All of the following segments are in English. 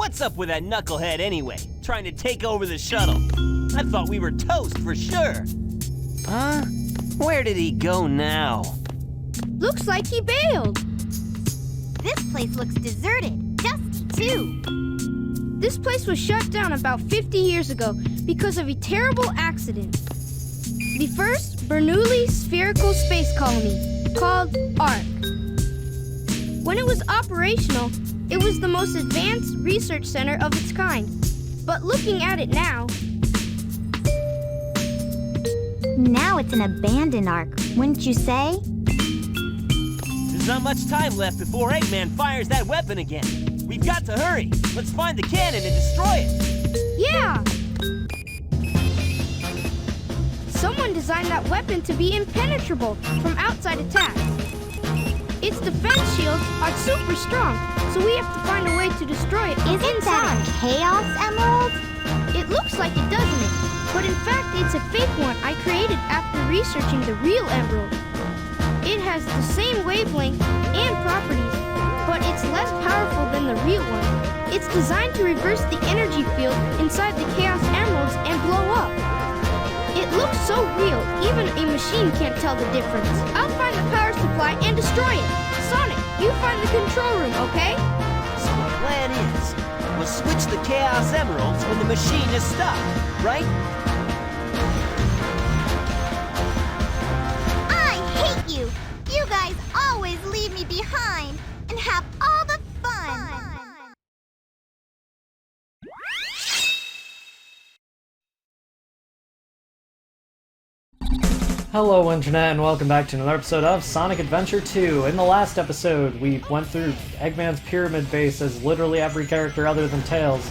What's up with that knucklehead anyway? Trying to take over the shuttle? I thought we were toast for sure. Huh? Where did he go now? Looks like he bailed. This place looks deserted, dusty too. This place was shut down about 50 years ago because of a terrible accident. The first Bernoulli spherical space colony, called ARK. When it was operational, it was the most advanced research center of its kind. But looking at it now... Now it's an abandoned ARK, wouldn't you say? There's not much time left before Eggman fires that weapon again. We've got to hurry. Let's find the cannon and destroy it. Yeah! Someone designed that weapon to be impenetrable from outside attacks. Its defense shields are super strong, so we have to find a way to destroy it from inside. Isn't that a Chaos Emerald? It looks like it, doesn't it? But in fact, it's a fake one I created after researching the real emerald. It has the same wavelength and properties, but it's less powerful than the real one. It's designed to reverse the energy field inside the Chaos Emeralds and blow up. It looks so real, even a machine can't tell the difference. I'll find the power supply and destroy it. Sonic, you find the control room, okay? So the plan is, we'll switch the Chaos Emeralds when the machine is stopped, right? I hate you! You guys always leave me behind and have all the fun! Hello Internet and welcome back to another episode of Sonic Adventure 2. In the last episode, we went through Eggman's pyramid base as literally every character other than Tails,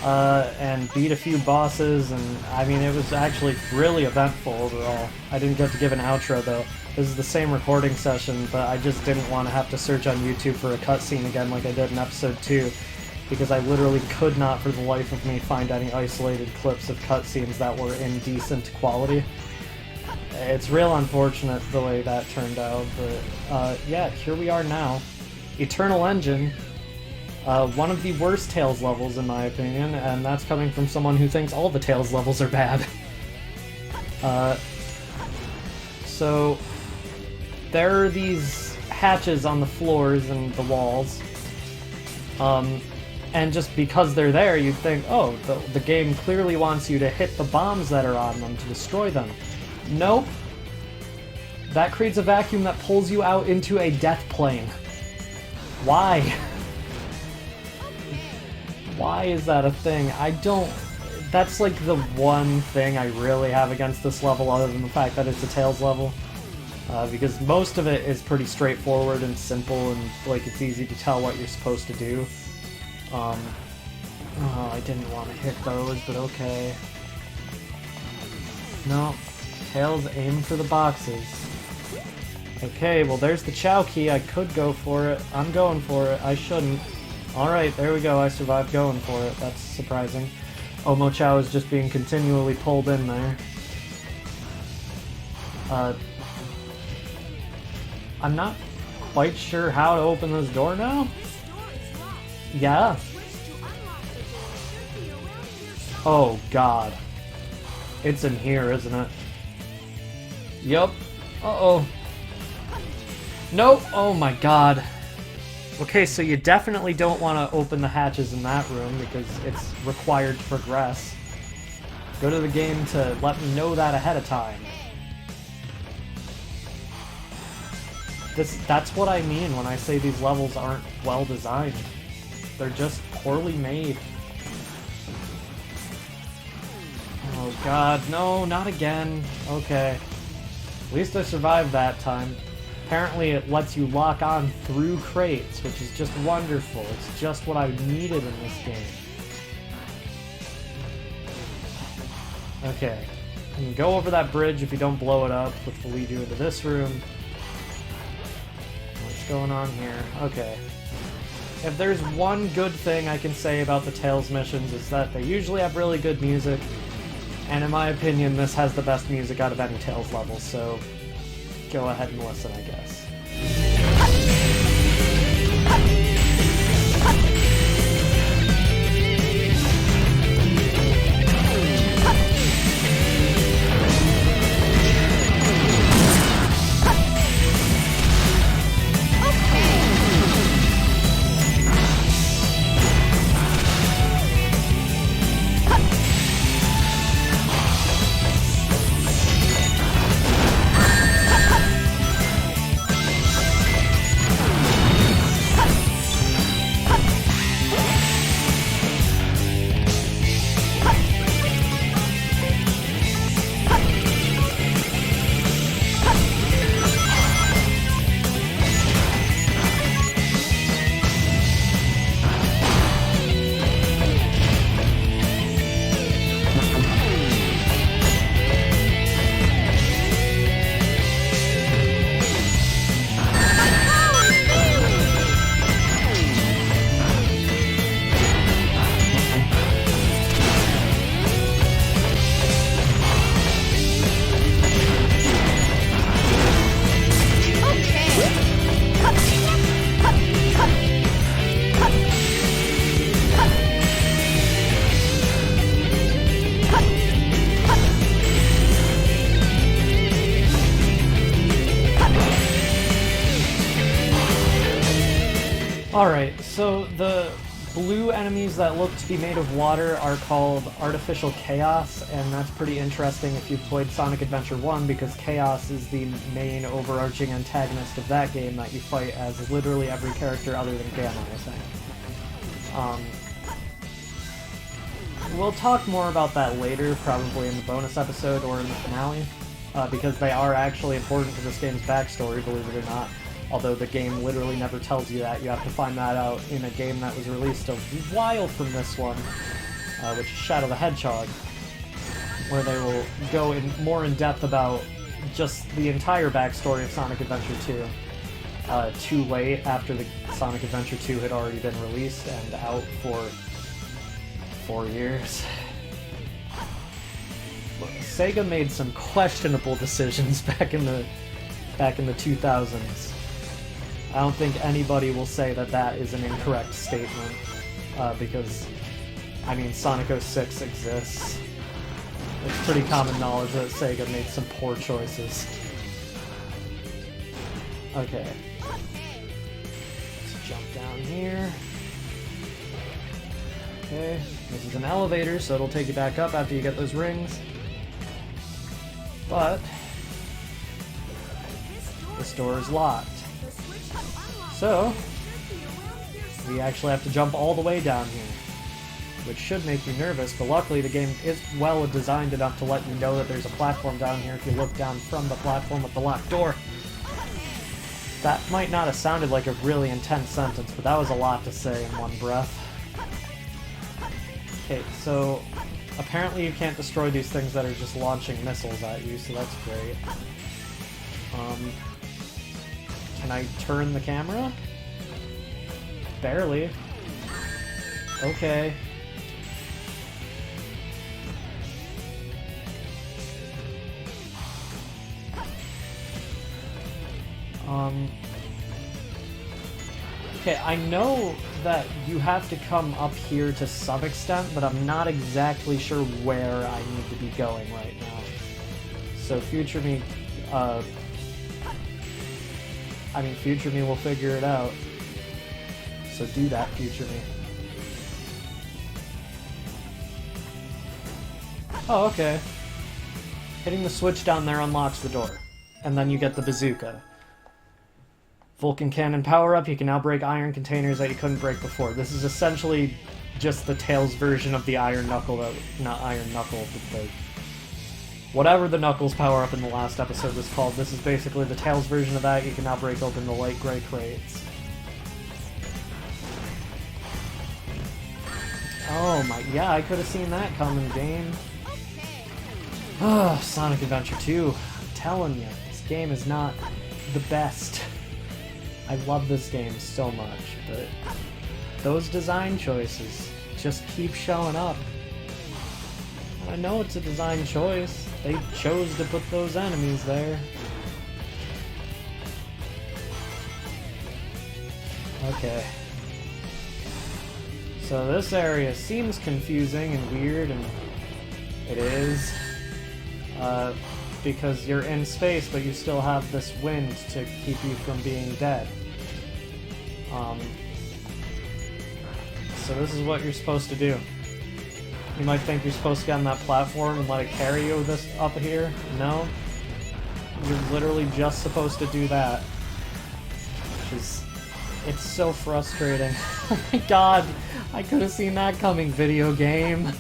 and beat a few bosses, and I mean it was actually really eventful overall. I didn't get to give an outro though. This is the same recording session, but I just didn't want to have to search on YouTube for a cutscene again like I did in episode 2, because I literally could not for the life of me find any isolated clips of cutscenes that were in decent quality. It's real unfortunate the way that turned out, but yeah, here we are now. Eternal Engine, one of the worst Tails levels in my opinion, and that's coming from someone who thinks all the Tails levels are bad. So, there are these hatches on the floors and the walls, and just because they're there, you'd think, oh, the game clearly wants you to hit the bombs that are on them to destroy them. Nope. That creates a vacuum that pulls you out into a death plane. Why? Why is that a thing? I don't... That's like the one thing I really have against this level other than the fact that it's a Tails level. Because most of it is pretty straightforward and simple and like it's easy to tell what you're supposed to do. Oh, I didn't want to hit those, but okay. No. Tails, aim for the boxes. Okay, well there's the Chow key. I could go for it. I'm going for it. I shouldn't. Alright, there we go. I survived going for it. That's surprising. Omo Chow is just being continually pulled in there. I'm not quite sure how to open this door now. Yeah. Oh god. It's in here, isn't it? Yup. Uh-oh. Nope. Oh my god. Okay, so you definitely don't want to open the hatches in that room because it's required to progress. Go to the game to let me know that ahead of time. That's what I mean when I say these levels aren't well designed. They're just poorly made. Oh god, no, not again. Okay. At least I survived that time. Apparently it lets you lock on through crates, which is just wonderful. It's just what I needed in this game. Okay. You can go over that bridge if you don't blow it up, which will lead you into this room. What's going on here? Okay. If there's one good thing I can say about the Tails missions, is that they usually have really good music. And in my opinion, this has the best music out of any Tails level, so go ahead and listen, I guess. Alright, so the blue enemies that look to be made of water are called Artificial Chaos, and that's pretty interesting if you've played Sonic Adventure 1, because Chaos is the main overarching antagonist of that game that you fight as literally every character other than Gamma, I think. We'll talk more about that later, probably in the bonus episode or in the finale, because they are actually important to this game's backstory, believe it or not. Although the game literally never tells you that. You have to find that out in a game that was released a while from this one, which is Shadow the Hedgehog, where they will go more in depth about just the entire backstory of Sonic Adventure 2. Too late, after the Sonic Adventure 2 had already been released and out for 4 years. Look, Sega made some questionable decisions back in the 2000s. I don't think anybody will say that that is an incorrect statement, because, I mean, Sonic 06 exists. It's pretty common knowledge that Sega made some poor choices. Okay. Let's jump down here. Okay, this is an elevator, so it'll take you back up after you get those rings. But this door is locked. So, we actually have to jump all the way down here, which should make you nervous, but luckily the game is well designed enough to let you know that there's a platform down here if you look down from the platform with the locked door. That might not have sounded like a really intense sentence, but that was a lot to say in one breath. Okay, so apparently you can't destroy these things that are just launching missiles at you, so that's great. Can I turn the camera? Barely. Okay. Okay, I know that you have to come up here to some extent, but I'm not exactly sure where I need to be going right now. So future me, future me will figure it out. So do that, future me. Oh, okay. Hitting the switch down there unlocks the door. And then you get the bazooka. Vulcan Cannon power-up, you can now break iron containers that you couldn't break before. This is essentially just the Tails version of the Iron Knuckle, not Iron Knuckle, but the... whatever the Knuckles power-up in the last episode was called, this is basically the Tails version of that. You can now break open the light gray crates. Oh my, yeah, I could have seen that coming, game. Oh, Sonic Adventure 2. I'm telling you, this game is not the best. I love this game so much, but those design choices just keep showing up. I know it's a design choice. They chose to put those enemies there. Okay. So this area seems confusing and weird, and it is. Because you're in space, but you still have this wind to keep you from being dead. So this is what you're supposed to do. You might think you're supposed to get on that platform and let it carry you this up here. No. You're literally just supposed to do that. Which is... it's so frustrating. Oh my god! I could have seen that coming, video game!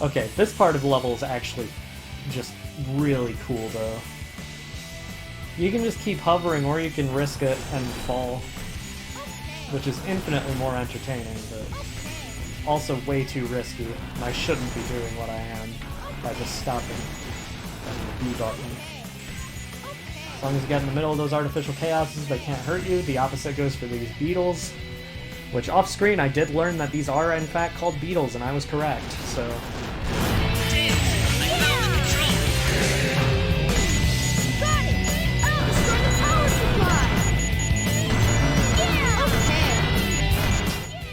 Okay, this part of the level is actually just really cool, though. You can just keep hovering, or you can risk it and fall. Which is infinitely more entertaining, but also way too risky, and I shouldn't be doing what I am by just stopping the B button. As long as you get in the middle of those artificial chaoses, they can't hurt you. The opposite goes for these beetles. Which, off-screen, I did learn that these are, in fact, called beetles, and I was correct, so...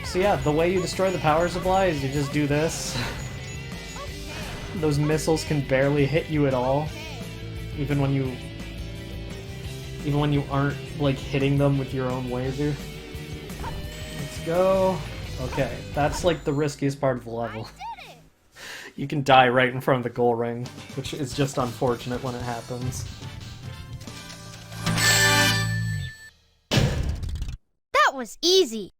So yeah, the way you destroy the power supply is you just do this. Those missiles can barely hit you at all. Even even when you aren't, like, hitting them with your own laser. Let's go. Okay, that's, like, the riskiest part of the level. You can die right in front of the goal ring, which is just unfortunate when it happens. That was easy.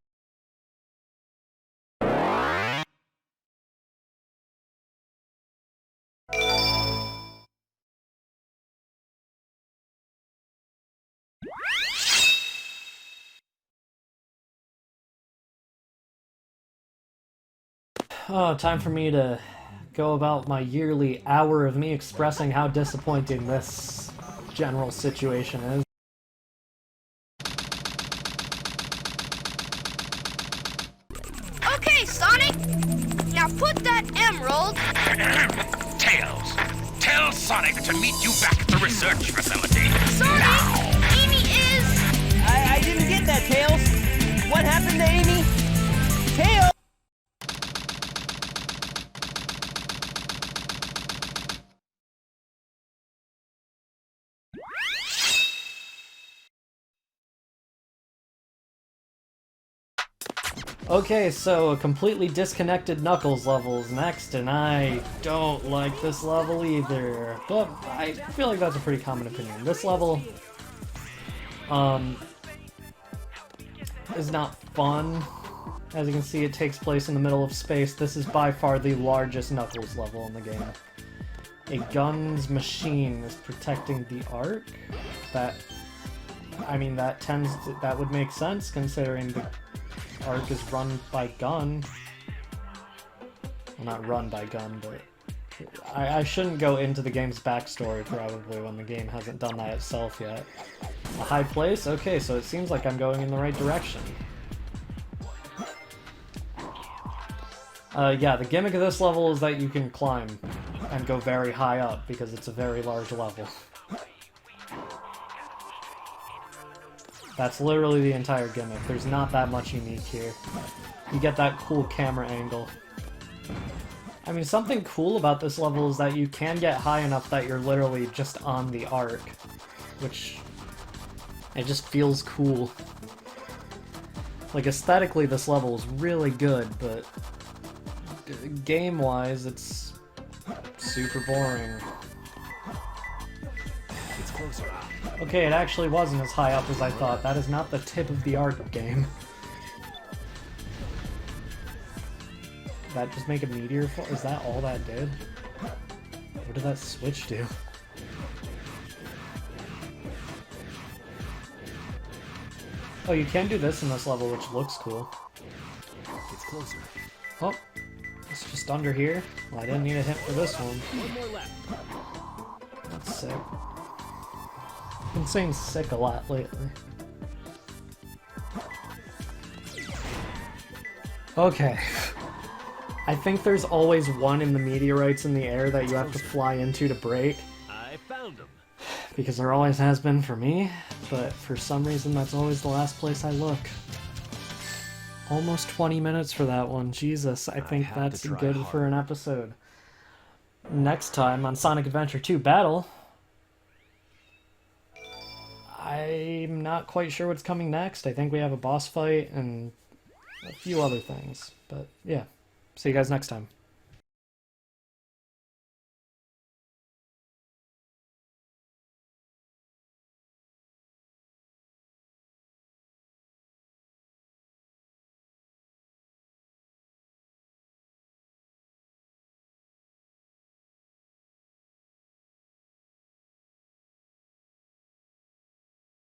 Oh, time for me to go about my yearly hour of me expressing how disappointing this general situation is. Okay, Sonic. Now put that emerald. Tails, tell Sonic to meet you back at the research facility. Sonic, Amy is. I didn't get that, Tails. What happened to Amy? Tails! Okay, so a completely disconnected Knuckles level is next, and I don't like this level either. But I feel like that's a pretty common opinion. This level, is not fun. As you can see, it takes place in the middle of space. This is by far the largest Knuckles level in the game. A gun's machine is protecting the Ark. That would make sense considering the Ark is run by Gun. Well, not run by Gun, but I shouldn't go into the game's backstory probably when the game hasn't done that itself yet. A high place? Okay, so it seems like I'm going in the right direction. Yeah, the gimmick of this level is that you can climb and go very high up because it's a very large level. That's literally the entire gimmick. There's not that much unique here. You get that cool camera angle. I mean, something cool about this level is that you can get high enough that you're literally just on the Ark, which it just feels cool. Like, aesthetically, this level is really good, but game-wise, it's super boring. It's closer. Okay, it actually wasn't as high up as I thought. That is not the tip of the Ark game. Did that just make a meteor fall? Is that all that did? What did that switch do? Oh, you can do this in this level, which looks cool. It's closer. Oh, it's just under here. Well, I didn't need a hint for this one. One more left. That's sick. Been saying sick a lot lately. Okay. I think there's always one in the meteorites in the air that you have to fly into to break. I found him. Because there always has been for me, but for some reason that's always the last place I look. Almost 20 minutes for that one. Jesus, I think that's good for an episode. Next time on Sonic Adventure 2 Battle, I'm not quite sure what's coming next. I think we have a boss fight and a few other things. But yeah, see you guys next time.